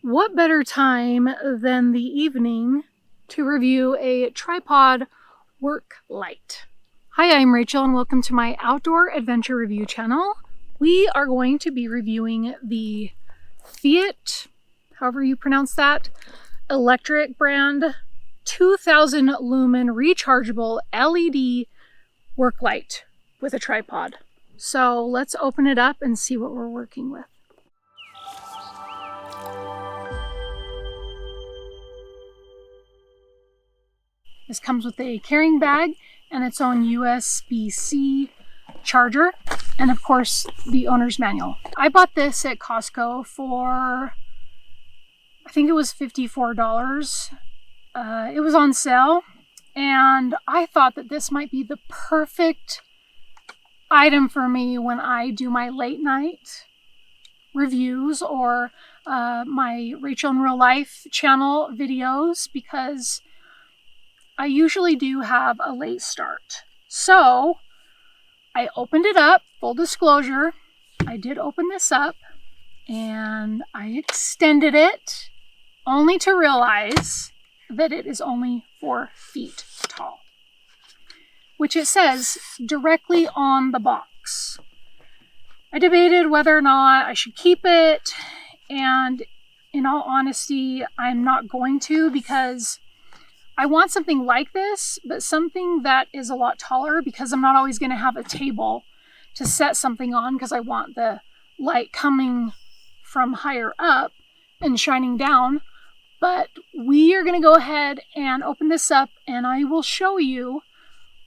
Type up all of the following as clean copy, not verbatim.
What better time than the evening to review a tripod work light? Hi, I'm Rachel and welcome to my outdoor adventure review channel. We are going to be reviewing the Feit, however you pronounce that, Electric brand 2000 lumen rechargeable LED work light with a tripod. So let's open it up and see what we're working with. This comes with a carrying bag and its own USB-C charger, and of course the owner's manual. I bought this at Costco for, I think it was $54. It was on sale, and I thought that this might be the perfect item for me when I do my late night reviews or my Rachel in Real Life channel videos, because I usually do have a late start. So I opened it up, full disclosure, I did open this up and I extended it only to realize that it is only 4 feet tall, which it says directly on the box. I debated whether or not I should keep it, and in all honesty, I'm not going to, because I want something like this, but something that is a lot taller, because I'm not always going to have a table to set something on, because I want the light coming from higher up and shining down. But we are going to go ahead and open this up and I will show you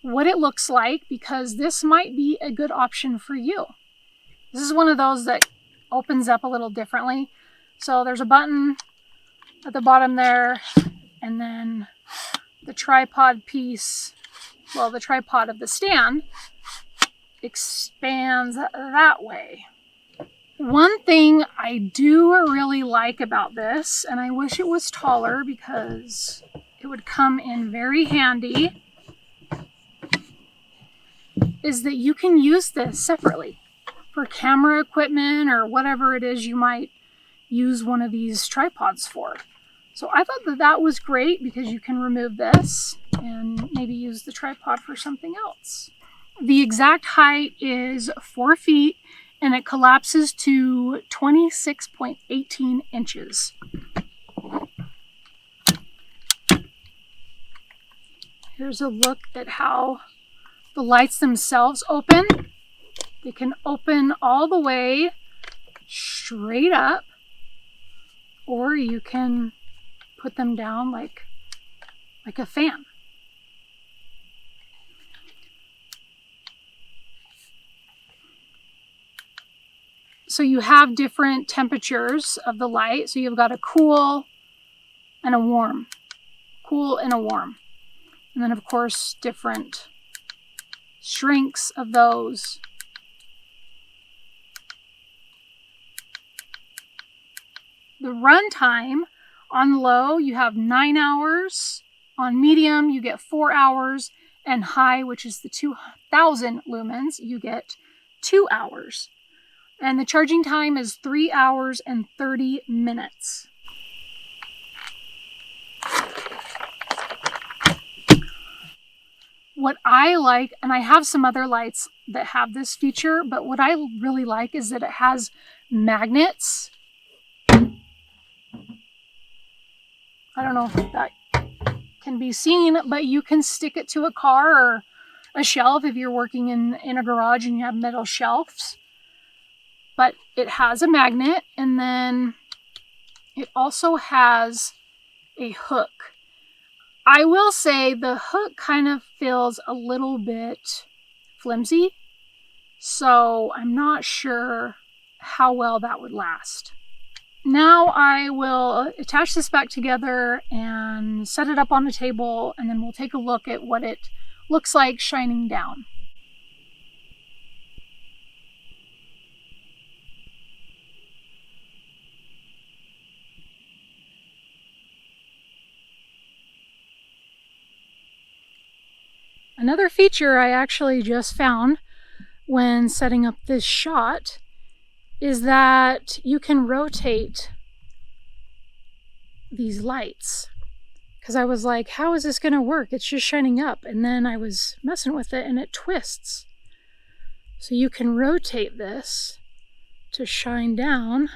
what it looks like, because this might be a good option for you. This is one of those that opens up a little differently. So there's a button at the bottom there, and then the tripod piece, well, the tripod of the stand expands that way. One thing I do really like about this, and I wish it was taller because it would come in very handy, is that you can use this separately for camera equipment or whatever it is you might use one of these tripods for. So I thought that that was great, because you can remove this and maybe use the tripod for something else. The exact height is 4 feet and it collapses to 26.18 inches. Here's a look at how the lights themselves open. They can open all the way straight up, or you can put them down like a fan. So you have different temperatures of the light. So you've got a cool and a warm, cool and a warm. And then of course different strengths of those. The runtime on low, you have 9 hours. On medium, you get 4 hours. And high, which is the 2000 lumens, you get 2 hours. And the charging time is 3 hours and 30 minutes. What I like, and I have some other lights that have this feature, but what I really like is that it has magnets. I don't know if that can be seen, but you can stick it to a car or a shelf if you're working in a garage and you have metal shelves. But it has a magnet, and then it also has a hook. I will say the hook kind of feels a little bit flimsy, so I'm not sure how well that would last. Now I will attach this back together and set it up on the table, and then we'll take a look at what it looks like shining down. Another feature I actually just found when setting up this shot is that you can rotate these lights. Because I was like, how is this going to work? It's just shining up. And then I was messing with it and it twists. So you can rotate this to shine down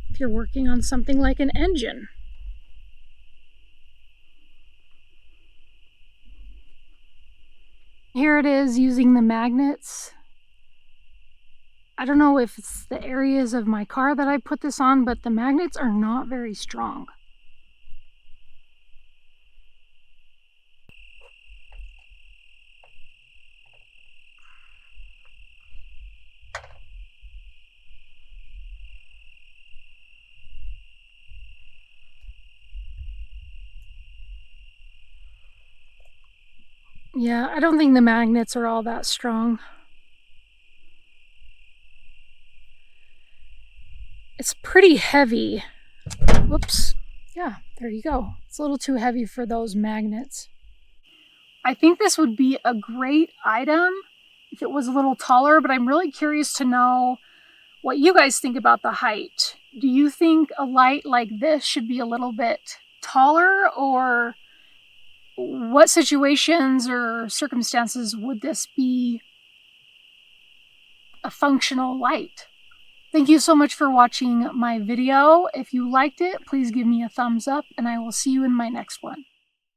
if you're working on something like an engine. Here it is using the magnets. I don't know if it's the areas of my car that I put this on, but the magnets are not very strong. Yeah, I don't think the magnets are all that strong. It's pretty heavy. Whoops. Yeah, there you go. It's a little too heavy for those magnets. I think this would be a great item if it was a little taller, but I'm really curious to know what you guys think about the height. Do you think a light like this should be a little bit taller, or what situations or circumstances would this be a functional light? Thank you so much for watching my video. If you liked it, please give me a thumbs up, and I will see you in my next one.